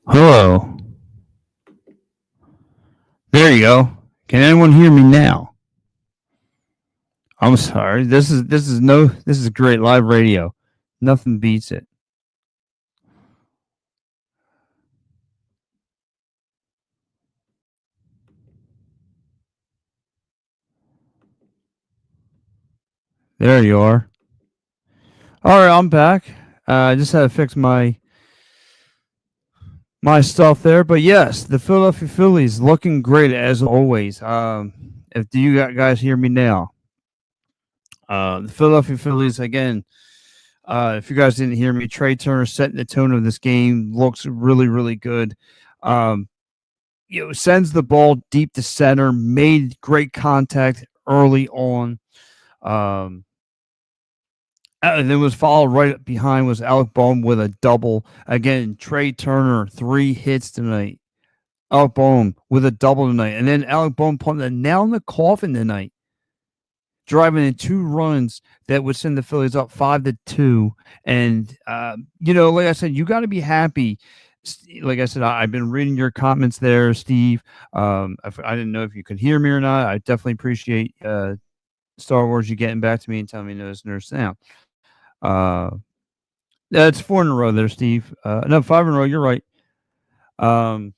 Hello. There you go. Can anyone hear me now? I'm sorry. This is great live radio. Nothing beats it. There you are. All right, I'm back. I just had to fix my stuff there, but yes, the Philadelphia Phillies looking great as always. If do you guys hear me now? The Philadelphia Phillies again. If you guys didn't hear me, Trey Turner setting the tone of this game looks really, really good. Um, sends the ball deep to center, made great contact early on. Um, and then was followed right behind was Alec Bohm with a double. Again, Trey Turner, 3 hits tonight. Alec Bohm with a double tonight. And then Alec Bohm putting the nail in the coffin tonight, driving in 2 runs that would send the Phillies up 5-2. And, like I said, you got to be happy. Like I said, I've been reading your comments there, Steve. I didn't know if you could hear me or not. I definitely appreciate Star Wars you getting back to me and telling me there's sound. That's 4 in a row there, Steve. No, 5 in a row. You're right. Um,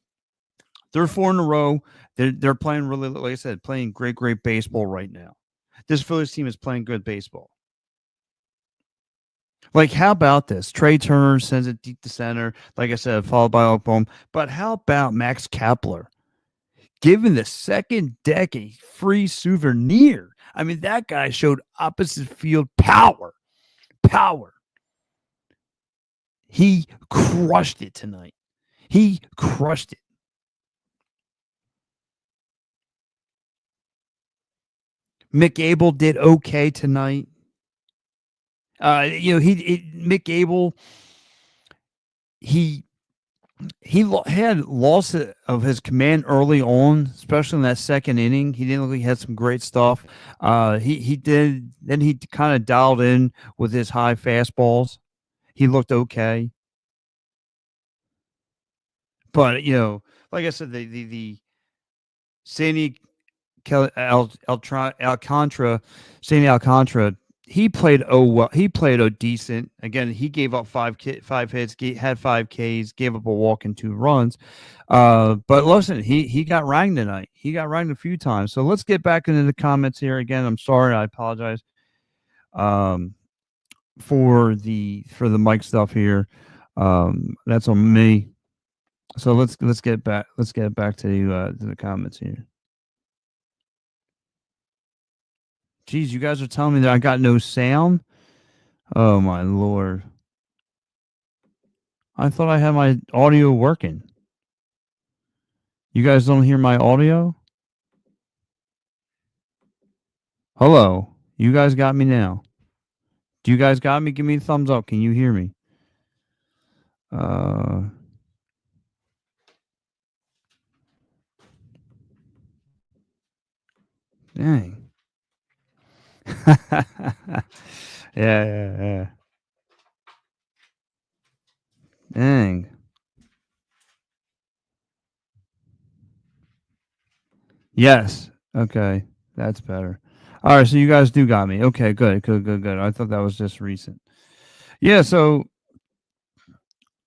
they're 4 in a row. They're playing really, like I said, playing great baseball right now. This Phillies team is playing good baseball. Like, how about this? Trey Turner sends it deep to center, like I said, followed by Okbom. But how about Max Kepler giving the second deck a free souvenir? I mean, that guy showed opposite field power. Power. He crushed it tonight. He crushed it. Mick Abel did okay tonight. Mick Abel, he had loss of his command early on, especially in that second inning. He didn't look like he had some great stuff. He did. Then he kind of dialed in with his high fastballs. He looked okay, but like I said, the Sandy Alcantara, Sandy Alcantara, he played well. He played decent. Again, he gave up 5 hits, had 5 Ks, gave up a walk and 2 runs. But listen, he got ranged tonight. He got ranged a few times. So let's get back into the comments here again. I'm sorry, I apologize. Um, for the mic stuff here. That's on me. So let's get back to the comments here. Geez, you guys are telling me that I got no sound? Oh my lord. I thought I had my audio working. You guys don't hear my audio? Hello. You guys got me now. Do you guys got me? Give me a thumbs up. Can you hear me? Uh Dang. Yeah. Dang. Yes. Okay. That's better. All right, so you guys do got me. Okay, good. I thought that was just recent. Yeah, so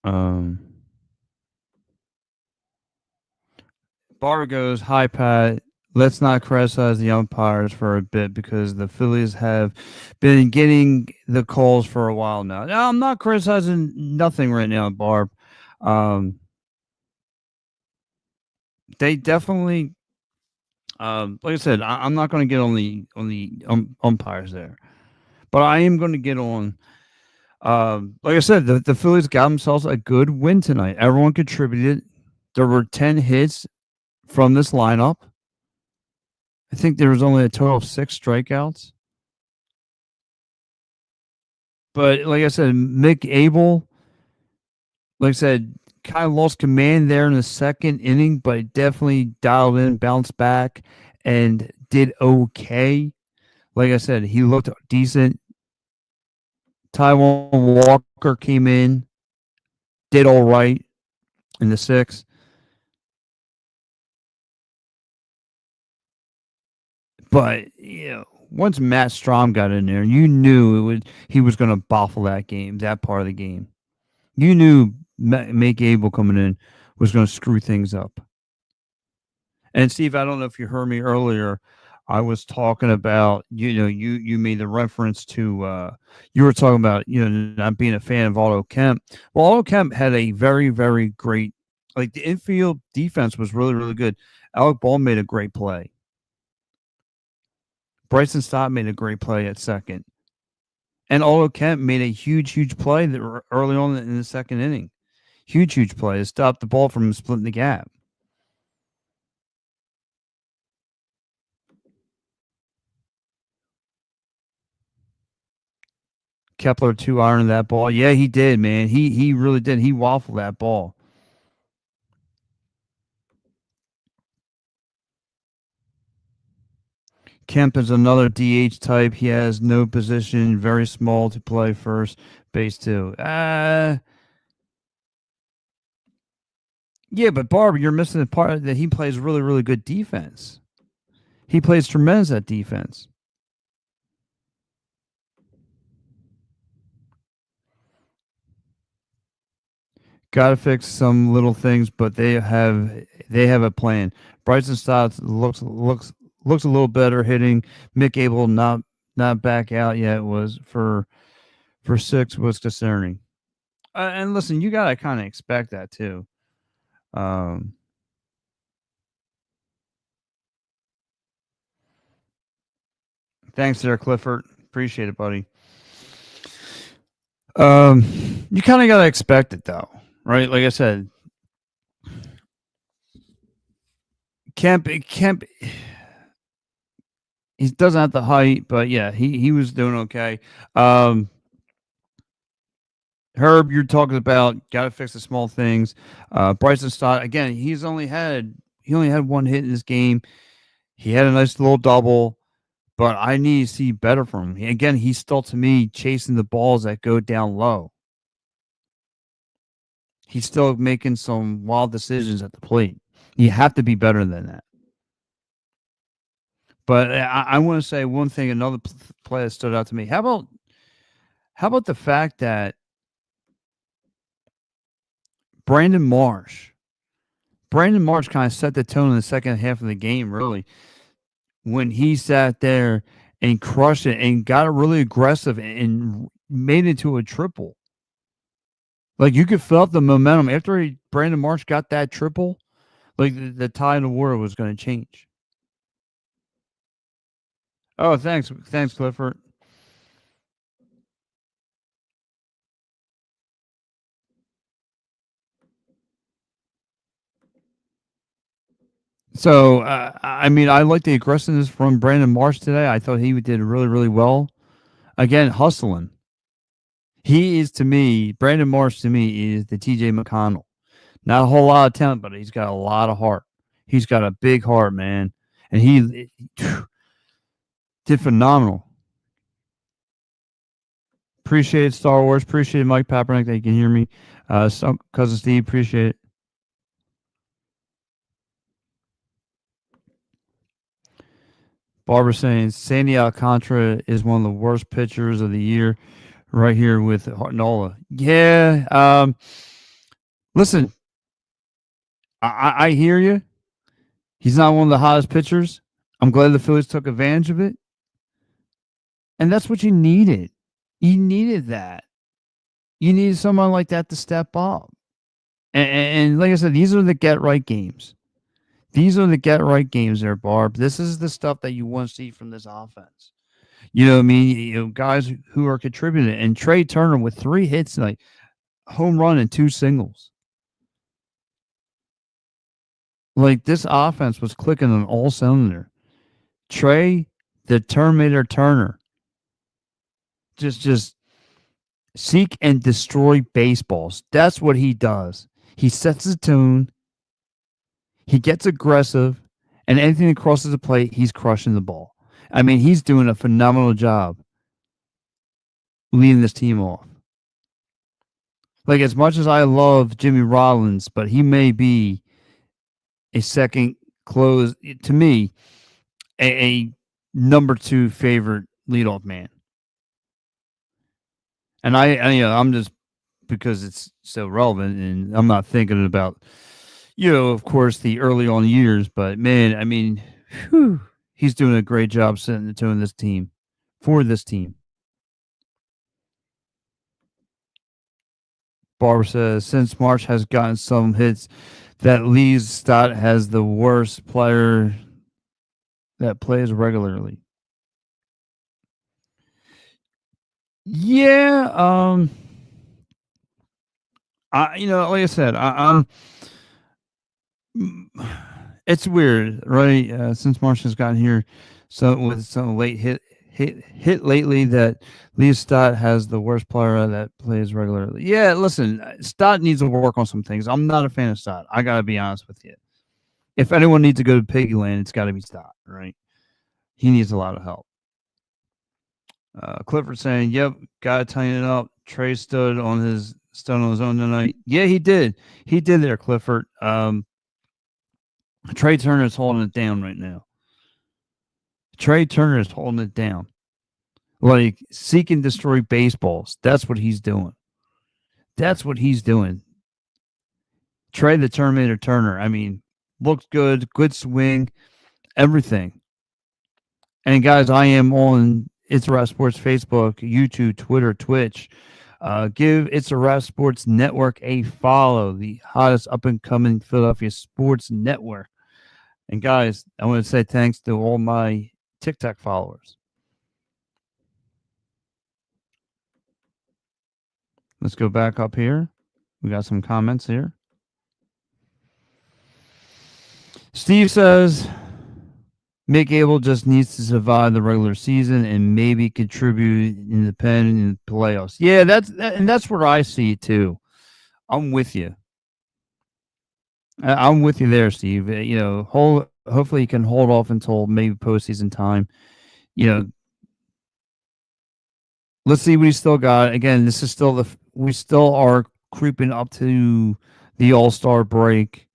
um Barber goes, "Hi Pat. Let's not criticize the umpires for a bit because the Phillies have been getting the calls for a while now." No, I'm not criticizing nothing right now, Barb. Um, they definitely, like I said, I'm not going to get on the umpires there, but I am going to get on. Like I said, the Phillies got themselves a good win tonight. Everyone contributed. There were 10 hits from this lineup. I think there was only a total of 6 strikeouts. But like I said, Mick Abel, like I said, kind of lost command there in the second inning, but definitely dialed in, bounced back, and did okay. Like I said, he looked decent. Taiwan Walker came in, did all right. in the sixth. But once Matt Strom got in there, you knew he was going to baffle that game, that part of the game. You knew Make Abel coming in was going to screw things up. And Steve, I don't know if you heard me earlier. I was talking about, you made the reference to, you were talking about, not being a fan of Otto Kemp. Well, Otto Kemp had a very, very great, like the infield defense was really, really good. Alec Ball made a great play. Bryson Stott made a great play at second. And Otto Kemp made a huge, huge play early on in the second inning. Huge, huge play to stop the ball from splitting the gap. Kepler 2-iron that ball. Yeah, he did, man. He really did. He waffled that ball. Kemp is another DH type. He has no position, very small to play first base too. Yeah, but Barb, you're missing the part that he plays really, really good defense. He plays tremendous at defense. Got to fix some little things, but they have a plan. Bryson Stott looks a little better hitting. Mick Abel not back out yet was for six was concerning. And listen, you gotta kind of expect that too. Um, Thanks there, Clifford. Appreciate it, buddy. Um, you kind of gotta expect it though, right? Like I said, Kemp, he doesn't have the height, but yeah, he was doing okay. Um, Herb, you're talking about got to fix the small things. Bryson Stott again. He only had one hit in this game. He had a nice little double, but I need to see better from him. Again, he's still to me chasing the balls that go down low. He's still making some wild decisions at the plate. You have to be better than that. But I want to say one thing. Another play that stood out to me. How about the fact that Brandon Marsh, Brandon Marsh kind of set the tone in the second half of the game. Really, when he sat there and crushed it and got really aggressive and made it to a triple. Like you could feel the momentum after Brandon Marsh got that triple. Like the tide of war was going to change. Oh, thanks, Clifford. So, I mean, I like the aggressiveness from Brandon Marsh today. I thought he did really, really well. Again, hustling. He is to me, Brandon Marsh to me is the TJ McConnell. Not a whole lot of talent, but he's got a lot of heart. He's got a big heart, man. And he did phenomenal. Appreciate Star Wars. Appreciate Mike Papernick that you can hear me. Cousin Steve, appreciate it. Barbara saying Sandy Alcantara is one of the worst pitchers of the year, right here with Nola. Yeah. Listen, I hear you. He's not one of the hottest pitchers. I'm glad the Phillies took advantage of it, and that's what you needed. You needed that. You needed someone like that to step up. And like I said, these are the get right games. These are the get right games there, Barb. This is the stuff that you want to see from this offense. You know what I mean? Guys who are contributing. And Trey Turner with 3 hits, like home run and 2 singles. Like this offense was clicking on all cylinder. Trey, the Terminator Turner, just seek and destroy baseballs. That's what he does. He sets the tune. He gets aggressive, and anything that crosses the plate, he's crushing the ball. I mean, he's doing a phenomenal job leading this team off. Like as much as I love Jimmy Rollins, but he may be a second close to me, a number two favorite leadoff man. And I'm just because it's so relevant, and I'm not thinking about, of course, the early on years. But man, I mean, whew, he's doing a great job setting the tone this team for this team. Barber says since March has gotten some hits, that Lee Stott has the worst player that plays regularly. Yeah, like I said, it's weird, right? Since Marsh has gotten here, so with some late hit lately, that Lee Stott has the worst player that plays regularly. Yeah, listen, Stott needs to work on some things. I'm not a fan of Stott. I gotta be honest with you. If anyone needs to go to Piggyland, it's got to be Stott, right? He needs a lot of help. Clifford saying, "Yep, gotta tighten it up." Trey stood on his own tonight. Yeah, he did. He did there, Clifford. Trey Turner's holding it down right now. Trey Turner is holding it down. Like seek and destroy baseballs. That's what he's doing. That's what he's doing. Trey the Terminator Turner. I mean, looks good, good swing, everything. And guys, I am on It's a Wrap Sports Facebook, YouTube, Twitter, Twitch. Give It's a Wrap Sports Network a follow, the hottest up and coming Philadelphia sports network. And guys, I want to say thanks to all my TikTok followers. Let's go back up here. We got some comments here. Steve says Mick Abel just needs to survive the regular season and maybe contribute in the pen in the playoffs. Yeah, that's where I see it too. I'm with you. I'm with you there, Steve. Hopefully he can hold off until maybe postseason time. Let's see what he's still got. Again, this is still we still are creeping up to the All-Star break.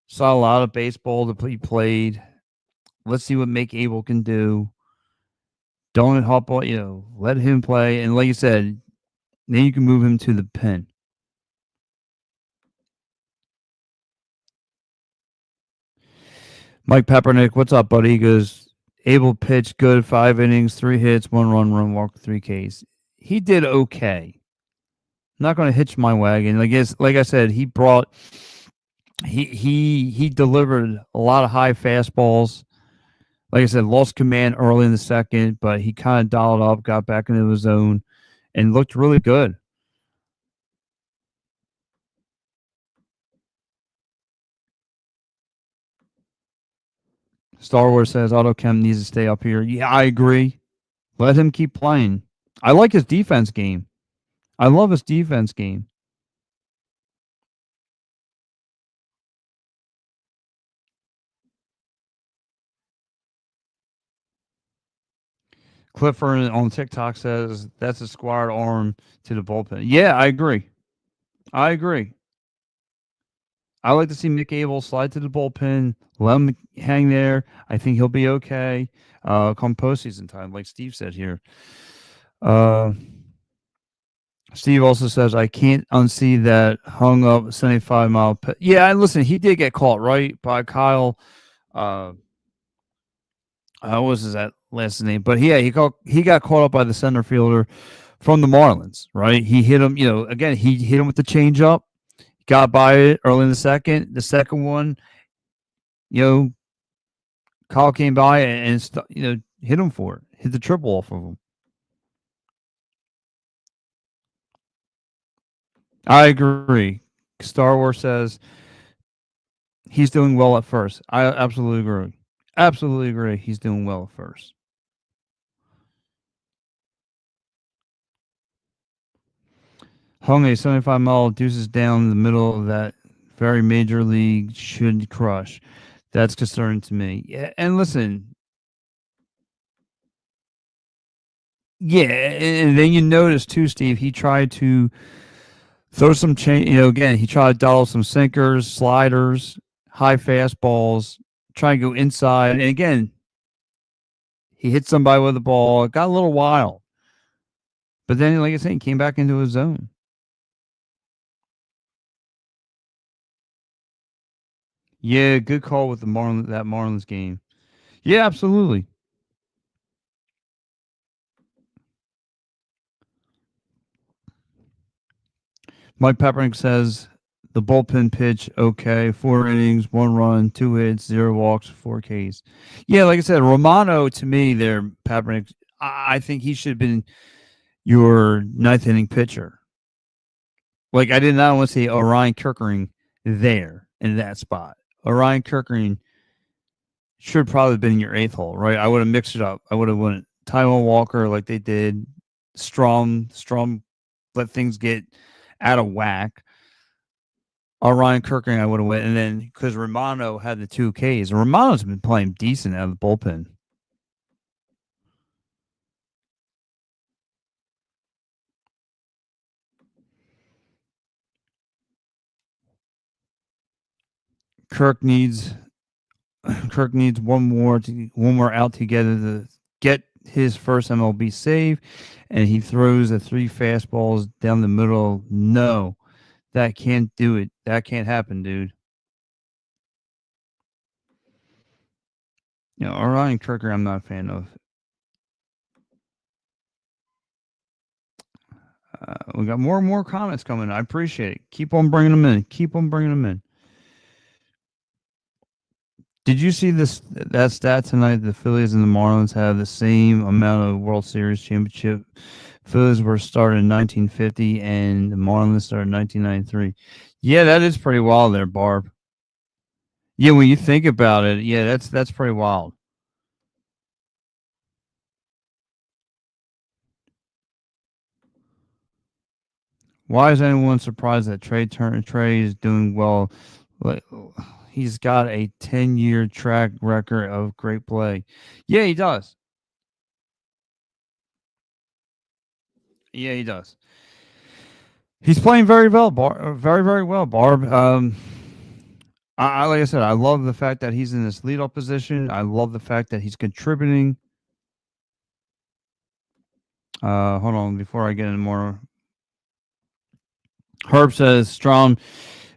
Saw a lot of baseball that he played. Let's see what Mick Abel can do. Don't hop on, let him play. And like you said, then you can move him to the pen. Mike Peppernick, what's up, buddy? He goes, Abel pitched good, 5 innings, 3 hits, 1 run, walk, 3 Ks. He did okay. I'm not going to hitch my wagon. Like I said, he delivered a lot of high fastballs. Like I said, lost command early in the second, but he kind of dialed up, got back into his zone, and looked really good. Star Wars says AutoChem needs to stay up here. Yeah, I agree. Let him keep playing. I like his defense game. I love his defense game. Clifford on TikTok says that's a squad arm to the bullpen. Yeah, I agree. I agree. I like to see Mick Abel slide to the bullpen, let him hang there. I think he'll be okay come postseason time, like Steve said here. Steve also says, I can't unsee that hung up 75-mile. Yeah, and listen, he did get caught, right, by Kyle. What was his last name? But yeah, he got caught up by the center fielder from the Marlins, right? He hit him, again, he hit him with the changeup, got by it early in the second. The second one, Kyle came by and hit him for it, hit the triple off of him. I agree. Star Wars says he's doing well at first. I absolutely agree. Absolutely agree. He's doing well at first. Hung a 75-mile deuces down in the middle of that very major league should crush. That's concerning to me. Yeah, and listen. Yeah, and then you notice too, Steve, he tried to Throw some change. Again, he tried to dial some sinkers, sliders, high fastballs, try and go inside. And again, he hit somebody with the ball. It got a little wild. But then, like I said, he came back into his zone. Yeah, good call with that Marlins game. Yeah, absolutely. Mike Peppernick says the bullpen pitch okay, 4 innings, 1 run, 2 hits, 0 walks, 4 Ks. Yeah, like I said, Romano to me there, Peppernick. I think he should have been your ninth inning pitcher. Like I did not want to see Orion Kirkering there in that spot. Orion Kirkering should probably have been your eighth hole, right? I would have mixed it up. I would have went Taiwan Walker like they did. Strom let things get out of whack. Ryan Kirkering, I would have went, and then because Romano had the 2 Ks, and Romano's been playing decent out of the bullpen. Kirk needs Kirk needs one more out together to get his first MLB save, and he throws the 3 fastballs down the middle. No, that can't do it. That can't happen, dude. Orion Kirker, I'm not a fan of. We got more and more comments coming. I appreciate it. Keep on bringing them in. Keep on bringing them in. Did you see that stat tonight? The Phillies and the Marlins have the same amount of World Series championship. Phillies were started in 1950, and the Marlins started in 1993. Yeah, that is pretty wild, there, Barb. Yeah, when you think about it, yeah, that's pretty wild. Why is anyone surprised that Trey is doing well? Like, he's got a 10-year track record of great play. Yeah, he does. Yeah, he does. He's playing very well, very very well, Barb. I like I said, I love the fact that he's in this leadoff position. I love the fact that he's contributing. Hold on, before I get into more, Herb says Strom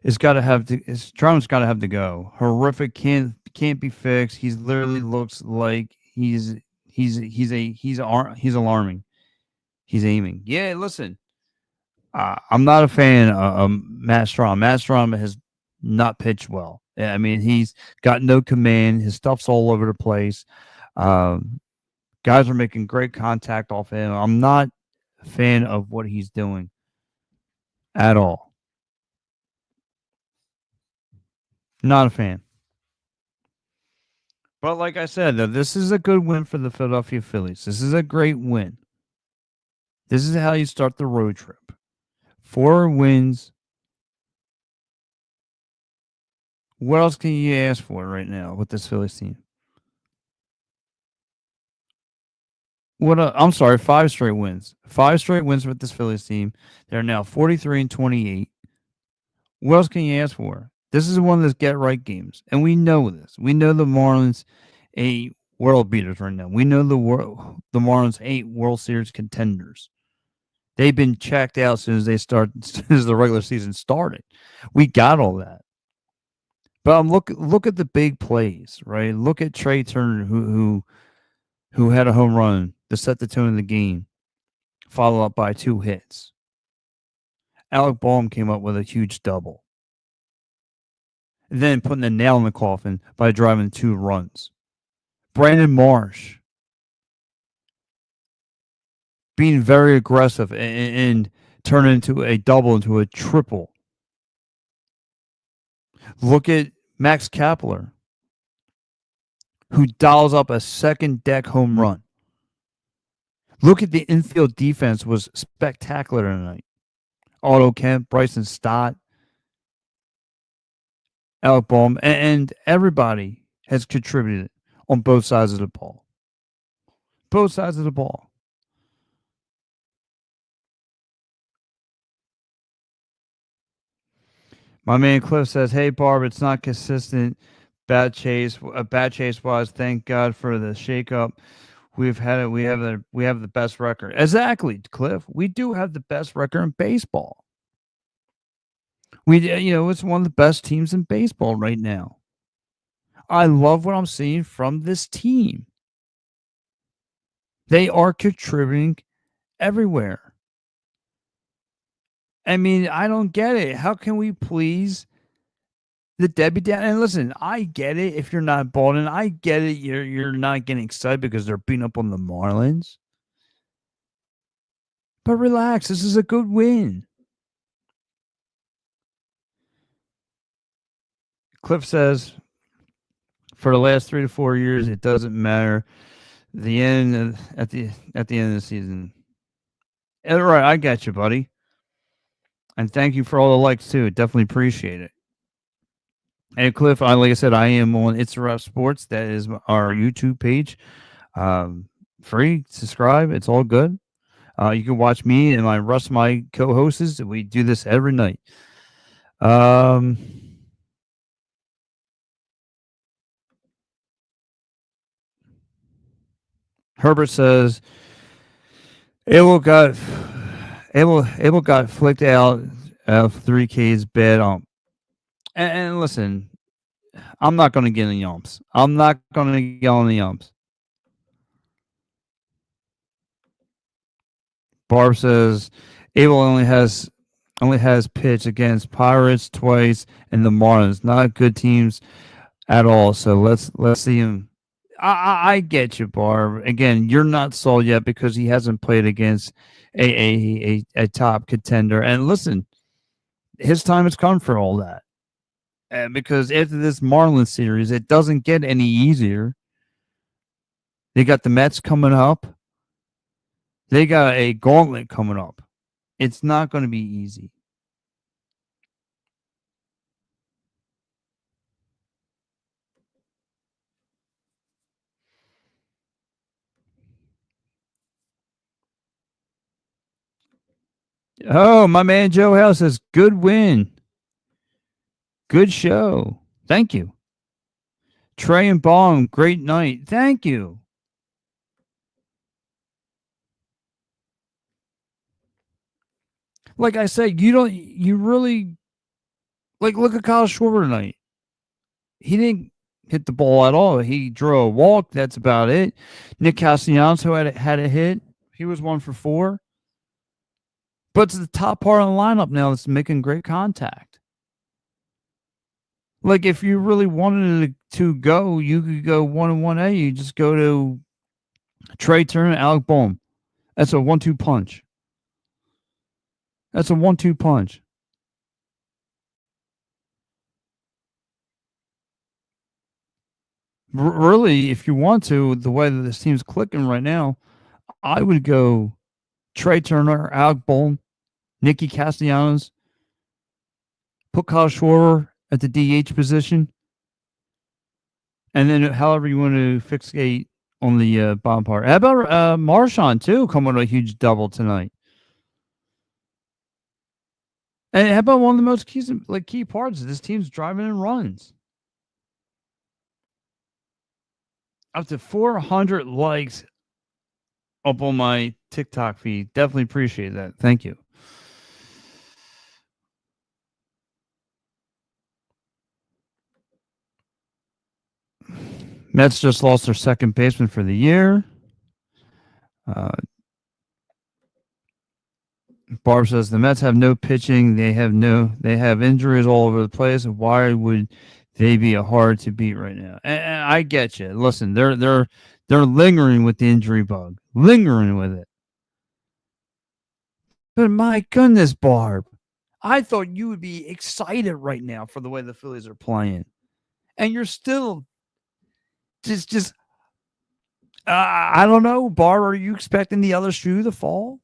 is got to have to. Strom's got to have to go. Horrific, can't be fixed. He's literally looks like he's alarming. He's aiming. Yeah, listen, I'm not a fan of Matt Strom. Matt Strom has not pitched well. I mean, he's got no command. His stuff's all over the place. Um, Guys are making great contact off him. I'm not a fan of what he's doing at all. Not a fan. But like I said, though, this is a good win for the Philadelphia Phillies. This is a great win. This is how you start the road trip. 4 wins. What else can you ask for right now with this Phillies team? I'm sorry, 5 straight wins. 5 straight wins with this Phillies team. They're now 43-28. What else can you ask for? This is one of those get right games, and we know this. We know the Marlins ain't world beaters right now. We know the Marlins ain't World Series contenders. They've been checked out as soon as as soon as the regular season started. We got all that. But look at the big plays, right? Look at Trey Turner who had a home run to set the tone of the game, followed up by 2 hits. Alec Boehm came up with a huge double. And then putting the nail in the coffin by driving 2 runs. Brandon Marsh being very aggressive and turning into a double into a triple. Look at Max Kepler, who dials up a second deck home run. Look at the infield defense was spectacular tonight. Otto Kemp, Bryson Stott, Alec Boehm, and everybody has contributed on both sides of the ball. Both sides of the ball. My man Cliff says, "Hey Barb, it's not consistent. Bad chase wise. Thank God for the shakeup. We've had it. We have the best record. Exactly, Cliff. We do have the best record in baseball. It's one of the best teams in baseball right now. I love what I'm seeing from this team. They are contributing everywhere. I mean, I don't get it. How can we please the Debbie Down? And listen, I get it if you're not balling. I get it. You're not getting excited because they're beating up on the Marlins. But relax. This is a good win. Cliff says, for the last 3 to 4 years, it doesn't matter. At the end of the season. All right, I got you, buddy. And thank you for all the likes too. Definitely appreciate it. Hey Cliff, like I said, I am on It's a Wrap Sports. That is our YouTube page. Free, subscribe. It's all good. You can watch me and my rest of my co-hosts. We do this every night. Herbert says Abel got flicked out of 3K's bed on. And listen, I'm not going to get any yumps. I'm not going to get on the yumps. Barb says Abel only has pitched against Pirates twice and the Marlins. Not good teams at all. So let's see him. I get you, Barb. Again, you're not sold yet because he hasn't played against a top contender. And listen, his time has come for all that. Because after this Marlins series, it doesn't get any easier. They got the Mets coming up. They got a gauntlet coming up. It's not going to be easy. Oh, my man Joe House says, good win. Good show. Thank you. Trey and Bong, great night. Thank you. Like I said, you really, look at Kyle Schwarber tonight. He didn't hit the ball at all. He drew a walk. That's about it. Nick Castellanos had a hit. He was 1 for 4. But it's the top part of the lineup now that's making great contact. Like if you really wanted to go, you could go 1-1A. You just go to Trey Turner, Alec Bohm. That's a 1-2 punch. That's a 1-2 punch. Really, if you want to, the way that this team's clicking right now, I would go Trey Turner, Alec Bohm, Nicky Castellanos, put Kyle Schwarber at the DH position, and then however you want to fixate on the bottom part. How about Marshawn too, coming with a huge double tonight? And how about one of the most key parts of this team's driving in runs? Up to 400 likes up on my TikTok feed. Definitely appreciate that. Thank you. Mets just lost their second baseman for the year. Barb says the Mets have no pitching. They have injuries all over the place. Why would they be hard to beat right now? And I get you. Listen, they're lingering with the injury bug, lingering with it. But my goodness, Barb, I thought you would be excited right now for the way the Phillies are playing, and you're still just. I don't know, Barb. Are you expecting the other shoe to fall?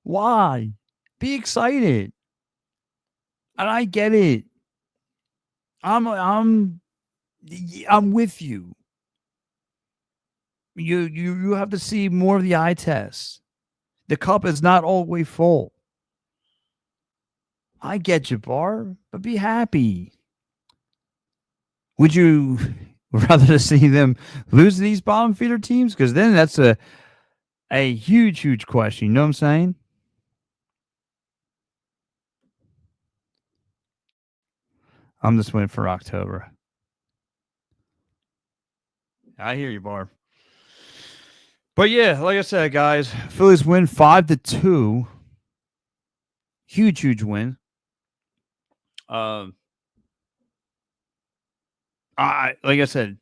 Why? Be excited. And I get it. I'm with you. You have to see more of the eye tests. The cup is not always full. I get you, Bar, but be happy. Would you rather see them lose to these bottom feeder teams? Because then that's a huge, huge question. You know what I'm saying? I'm just waiting for October. I hear you, Barb. But yeah, like I said, guys, Phillies win 5-2. Huge, huge win. Um, like I said,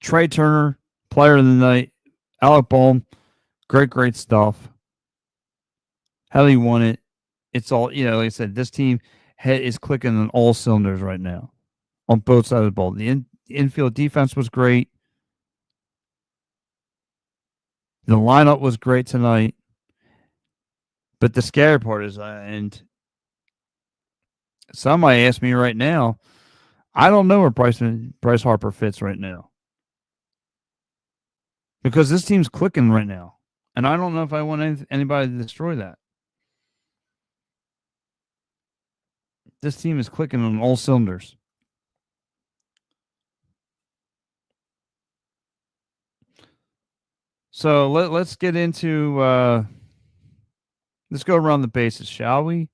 Trey Turner, player of the night. Alec Bohm, great, great stuff. How he won it. It's all, like I said, this team is clicking on all cylinders right now on both sides of the ball. The infield defense was great. The lineup was great tonight. But the scary part is, and somebody asked me right now, I don't know where Bryce Harper fits right now because this team's clicking right now, and I don't know if I want anybody to destroy that. This team is clicking on all cylinders. So let's get into let's go around the bases, shall we?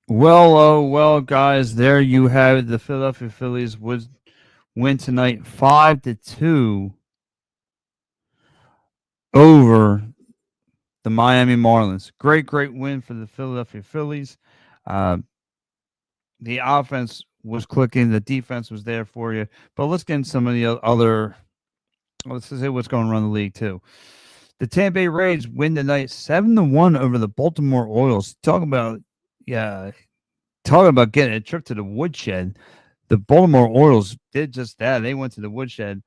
Well, oh well, guys, there you have it. The Philadelphia Phillies would win tonight 5-2 over the Miami Marlins. Great, great win for the Philadelphia Phillies. Uh, the offense was clicking, the defense was there for you. But let's get into some of the other. Let's say what's going around the league too. The Tampa Bay Rays win tonight 7-1 over the Baltimore Orioles. Talking about getting a trip to the woodshed. The Baltimore Orioles did just that. They went to the woodshed.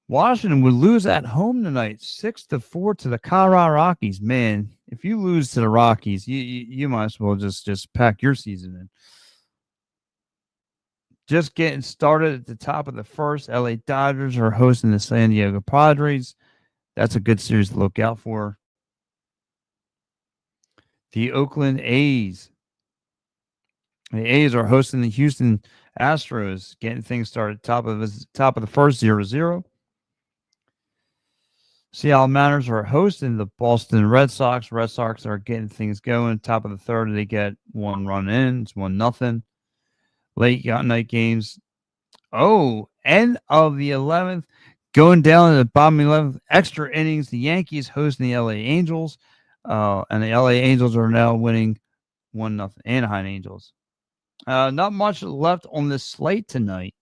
Washington would lose at home tonight, 6-4 to the Colorado Rockies. Man, if you lose to the Rockies, you might as well just pack your season in. Just getting started at the top of the first, LA Dodgers are hosting the San Diego Padres. That's a good series to look out for. The Oakland A's. The A's are hosting the Houston Astros, getting things started top of the first 0-0. Seattle Mariners are hosting the Boston Red Sox. Red Sox are getting things going. Top of the third, they get one run in. It's 1-0. Late night games. Oh, end of the 11th. Going down to the bottom of the 11th. Extra innings. The Yankees hosting the LA Angels. And the LA Angels are now winning 1-0. Anaheim Angels. Not much left on this slate tonight.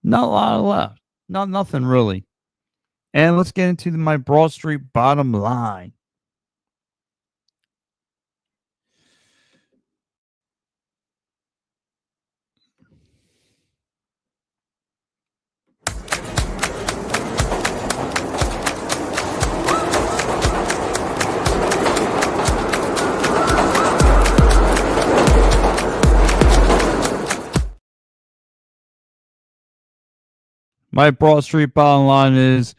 Not a lot left. Nothing really. And let's get into my Broad Street bottom line. My Broad Street bottom line is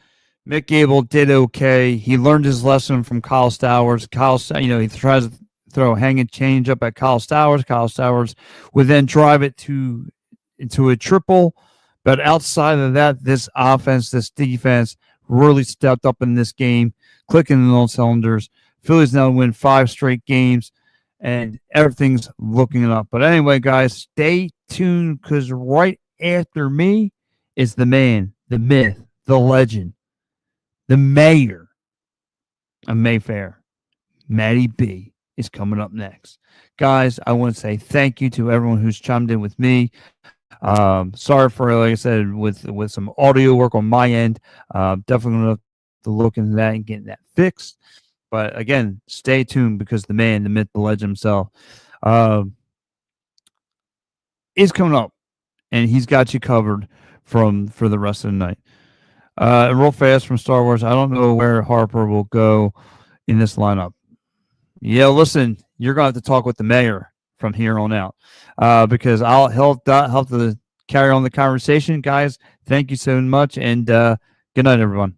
Mick Gable did okay. He learned his lesson from Kyle Stowers. He tries to throw a hanging change up at Kyle Stowers. Kyle Stowers would then drive it into a triple. But outside of that, this offense, this defense really stepped up in this game, clicking on all cylinders. Phillies now win 5 straight games, and everything's looking up. But anyway, guys, stay tuned because right after me is the man, the myth, the legend, the mayor of Mayfair, Matty B, is coming up next. Guys, I want to say thank you to everyone who's chimed in with me. Sorry for, like I said, with some audio work on my end. Definitely going to look into that and get that fixed. But again, stay tuned because the man, the myth, the legend himself is coming up, and he's got you covered for the rest of the night. Real fast from Star Wars, I don't know where Harper will go in this lineup. Yeah, listen, you're going to have to talk with the mayor from here on out, because I'll help to carry on the conversation, guys. Thank you so much, and good night, everyone.